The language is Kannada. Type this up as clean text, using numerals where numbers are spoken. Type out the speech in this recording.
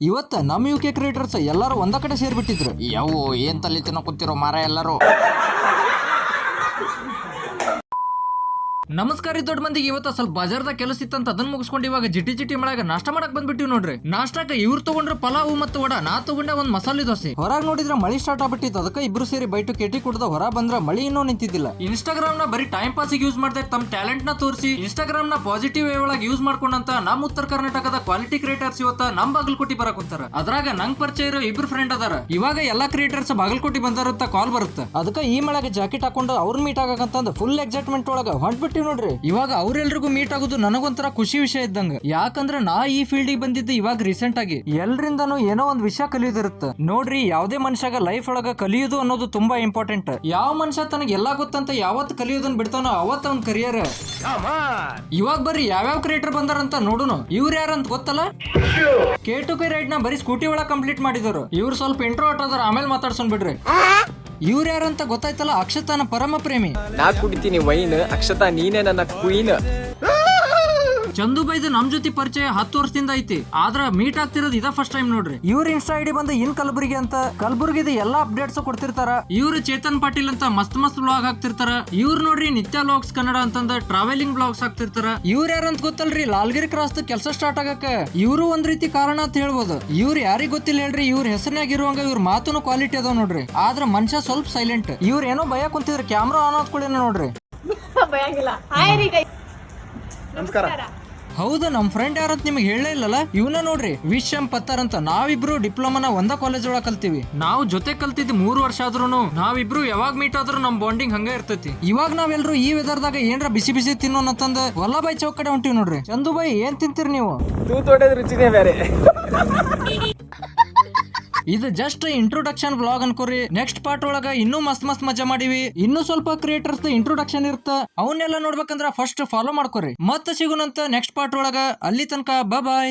ಇವತ್ತ ನಮ್ ಯುಕೆ ಕ್ರಿಯೇಟರ್ಸ್ ಎಲ್ಲಾರು ಒಂದ ಕಡೆ ಸೇರ್ಬಿಟ್ಟಿದ್ರು. ಯವು ಏನ್ ತಲೆ ತಿನ್ನೋ ಕೂತಿರೋ ಮಾರ ಎಲ್ಲರೂ. ನಮಸ್ಕಾರ ದೊಡ್ಡ ಮಂದಿಗೆ. ಇವತ್ತ ಸ್ವಲ್ಪ ಬಜಾರ್ದಾಗ ಕೆಲಸ ಇತ್ತಂತ ಅದನ್ನ ಮುಗಿಸ್ಕೊಂಡು ಇವಾಗ ಜಿಟಿ ಮಳೆಗ ನಾಷ್ಟ ಮಾಡಕ್ ಬಂದ್ಬಿಟ್ಟಿವ್ ನೋಡ್ರಿ. ನಾಷ್ಟಕ್ಕ ಇವ್ರು ತಗೊಂಡ್ರ ಪಲಾವು ಮತ್ತು ವಡ, ನಾ ತಗೊಂಡೆ ಒಂದ್ ಮಸಾಲೆ ದೋಸೆ. ಹೊರಗ್ ನೋಡಿದ್ರ ಮಳಿ ಸ್ಟಾರ್ಟ್ ಆಗ್ಬಿಟ್ಟಿತ್ತು. ಅದಕ್ಕೆ ಇಬ್ರು ಸೇರಿ ಬೈಟು ಕೆಟಿ ಕುಡ್ದ ಹೊರ ಬಂದ್ರ ಮಳಿ ಇನ್ನೂ ನಿಂತಿದ್ದಿಲ್ಲ. ಇನ್ಸ್ಟಾಗ್ರಾಮ್ ನ ಬರೀ ಟೈಮ್ ಪಾಸ್ ಯೂಸ್ ಮಾಡ್ತಾ ತಮ್ಮ ಟ್ಯಾಲೆಂಟ್ ನ ತೋರಿಸಿ ಇನ್ಸ್ಟಾಗ್ರಾಮ್ ನ ಪಾಸಿಟಿವ್ ವೇ ಒಳಗೆ ಯೂಸ್ ಮಾಡ್ಕೊಂಡಂತ ನಮ್ಮ ಉತ್ತರ ಕರ್ನಾಟಕದ ಕ್ವಾಲಿಟಿ ಕ್ರಿಯೇಟರ್ಸ್ ಇವತ್ತ ನಮ್ ಬಾಗಲಕೋಟಿ ಬರಕ್ ಕುಂತಾರ. ಅದ್ರಾಗ ನಂಗ್ ಪರಿಚಯ ಇರೋ ಇಬ್ರು ಫ್ರೆಂಡ್ ಅದಾರ. ಇವಾಗ ಎಲ್ಲಾ ಕ್ರಿಯೇಟರ್ಸ್ ಬಾಗಲಕೋಟಿ ಬಂದಾರಂತ ಕಾಲ್ ಬರುತ್ತೆ. ಅದಕ್ಕೆ ಈ ಮಳೆಗೆ ಜಾಕೆಟ್ ಹಾಕೊಂಡು ಅವ್ರ ಮೀಟ್ ಆಗಕಂತಂದ್ ಫುಲ್ ಎಕ್ಸೈಟ್ಮೆಂಟ್ ಒಳಗ ಹೊಂಟ್ಬಿಟ್ಟು ನೋಡ್ರಿ. ಇವಾಗ ಅವ್ರೆಲ್ರಿಗೂ ಮೀಟ್ ಆಗೋದು ನನಗೊಂಥರ ಖುಷಿ ವಿಷಯ ಇದ್ದಂಗ. ಯಾಕಂದ್ರೆ ನಾ ಈ ಫೀಲ್ಡ್ ಬಂದಿದ್ದು ಇವಾಗ ರೀಸೆಂಟ್ ಆಗಿ. ಎಲ್ರಿಂದನೂ ಏನೋ ಒಂದ್ ವಿಷಯ ಕಲಿಯೋದಿರುತ್ತೆ ನೋಡ್ರಿ. ಯಾವ್ದೇ ಮನುಷ್ಯಗ ಲೈಫ್ ಒಳಗ ಕಲಿಯೋದು ಅನ್ನೋದು ತುಂಬಾ ಇಂಪಾರ್ಟೆಂಟ್. ಯಾವ ಮನುಷ್ಯ ತನಗೆ ಎಲ್ಲಾ ಗೊತ್ತಂತ ಯಾವತ್ ಕಲಿಯೋದನ್ನ ಬಿಡ್ತಾನೋ ಅವತ್ತ ಅವ್ನ್ ಕರಿಯರ್. ಇವಾಗ ಬರ್ರಿ ಯಾವ್ಯಾವ ಕ್ರಿಯೇಟರ್ ಬಂದಾರಂತ ನೋಡುನು. ಇವ್ರು ಯಾರಂತ ಗೊತ್ತಲ್ಲ? K2K ರೈಡ್ ನ ಬರೀ ಸ್ಕೂಟಿ ಒಳಗ ಕಂಪ್ಲೀಟ್ ಮಾಡಿದವರು. ಇವ್ರು ಸ್ವಲ್ಪ ಇಂಟ್ರೋ ಅದಾರ, ಆಮೇಲೆ ಮಾತಾಡ್ಸೋನ್ ಬಿಡ್ರಿ. ಇವ್ರು ಯಾರಂತ ಗೊತ್ತಾಯ್ತಲ್ಲ? ಅಕ್ಷತಾನ ಪರಮ ಪ್ರೇಮಿ. ನಾ ಕುಡಿತೀನಿ ವೈನ್, ಅಕ್ಷತಾ ನೀನೇ ನನ್ನ ಕ್ವೀನ್. ಚಂದು ಬೈದು ನಮ್ ಜೊತೆ ಪರಿಚಯ 10 ವರ್ಷದಿಂದ ಐತಿ. ಆದ್ರ ಮೀಟ್ ಆಗ್ತಿರೋದು ಇದ ಫಸ್ಟ್ ಟೈಮ್ ನೋಡ್ರಿ. ಇವ್ರ ಇನ್ಸ್ಟಾ ಐಡಿ ಬಂದು ಇನ್ ಕಲಬುರ್ಗಿ ಅಂತ. ಕಲಬುರ್ಗಿದ ಎಲ್ಲಾ ಅಪ್ಡೇಟ್ಸ್ ಕೊಡ್ತಿರ್ತಾರ. ಇವ್ರು ಚೇತನ್ ಪಾಟೀಲ್ ಅಂತ ಮಸ್ತ್ ವ್ಲಾಗ್ ಹಾಕ್ತಿರ್ತಾರ. ಇವ್ರು ನೋಡ್ರಿ ನಿತ್ಯ ವ್ಲಾಗ್ಸ್ ಕನ್ನಡ ಅಂತಂದ ಟ್ರಾವೆಲಿಂಗ್ ವ್ಲಾಗ್ಸ್ ಹಾಕ್ತಿರ್ತಾರ. ಇವ್ರ ಯಾರಂತ ಗೊತ್ತಲ್ರಿ? ಲಾಲ್ಗಿರಿ ಕ್ರಾಸ್ ಕೆಲಸ ಸ್ಟಾರ್ಟ್ ಆಗಕ್ಕ ಇವ್ರು ಒಂದ್ ರೀತಿ ಕಾರಣ ಅಂತ ಹೇಳ್ಬೋದು. ಇವ್ರು ಯಾರಿಗ್ ಗೊತ್ತಿಲ್ಲ ಹೇಳ್ರಿ. ಇವ್ರ ಹೆಸರಿನಾಗ ಇರುವಂಗ ಇವ್ರ ಮಾತುನು ಕ್ವಾಲಿಟಿ ಅದಾವ ನೋಡ್ರಿ. ಆದ್ರ ಮನುಷ್ಯ ಸ್ವಲ್ಪ ಸೈಲೆಂಟ್. ಇವ್ರ ಏನೋ ಭಯ ಕುಂತಿದ್ರ ಕ್ಯಾಮ್ರಾ ಆನ್ ಆದ್ಕೊಳ್ಳಿ ನೋಡ್ರಿ. ನಮಸ್ಕಾರ. ಹೌದು, ನಮ್ ಫ್ರೆಂಡ್ ಯಾರಂತ ನಿಮ್ಗೆ ಹೇಳೇ ಇಲ್ಲಲ್ಲ. ಇವನ ನೋಡ್ರಿ, ವಿಶ್ಯಂ ಪತ್ತಾರ್ ಅಂತ. ನಾವಿಬ್ರು ಡಿಪ್ಲೊಮಾನ ಒಂದ ಕಾಲೇಜ್ ಒಳಗ ಕಲ್ತೀವಿ. ನಾವು ಜೊತೆ ಕಲ್ತಿದ್ 3 ವರ್ಷ ಆದ್ರೂ ನಾವಿಬ್ರು ಯಾವಾಗ ಮೀಟ್ ಆದ್ರೂ ನಮ್ ಬಾಂಡಿಂಗ್ ಹಂಗ ಇರ್ತೈತಿ. ಇವಾಗ ನಾವೆಲ್ರು ಈ ವೆದರ್ದಾಗ ಏನ್ರ ಬಿಸಿ ತಿನ್ನೋಣ ಅಂತಂದ ವಲ್ಲಭಾಯ್ ಚೌಕ್ ಕಡೆ ಹೊಂಟಿವಿ ನೋಡ್ರಿ. ಚಂದು ಬಾಯ್, ಏನ್ ತಿಂತೀರಿ ನೀವು? ತೂತೊಡೆದ ರುಚಿನೇ ಬೇರೆ. ಇದು ಜಸ್ಟ್ ಇಂಟ್ರೊಡಕ್ಷನ್ ವ್ಲಾಗ್ ಅನ್ಕೋರಿ. ನೆಕ್ಸ್ಟ್ ಪಾರ್ಟ್ ಒಳಗ ಇನ್ನೂ ಮಸ್ತ್ ಮಜಾ ಮಾಡಿವಿ. ಇನ್ನೂ ಸ್ವಲ್ಪ ಕ್ರಿಯೇಟರ್ಸ್ ಇಂಟ್ರೊಡಕ್ಷನ್ ಇರುತ್ತ. ಅವನ್ನೆಲ್ಲ ನೋಡ್ಬೇಕಂದ್ರ ಫಸ್ಟ್ ಫಾಲೋ ಮಾಡ್ಕೋರಿ. ಮತ್ತೆ ಸಿಗುನಂತ ನೆಕ್ಸ್ಟ್ ಪಾರ್ಟ್ ಒಳಗ. ಅಲ್ಲಿ ತನಕ ಬಾಯ್.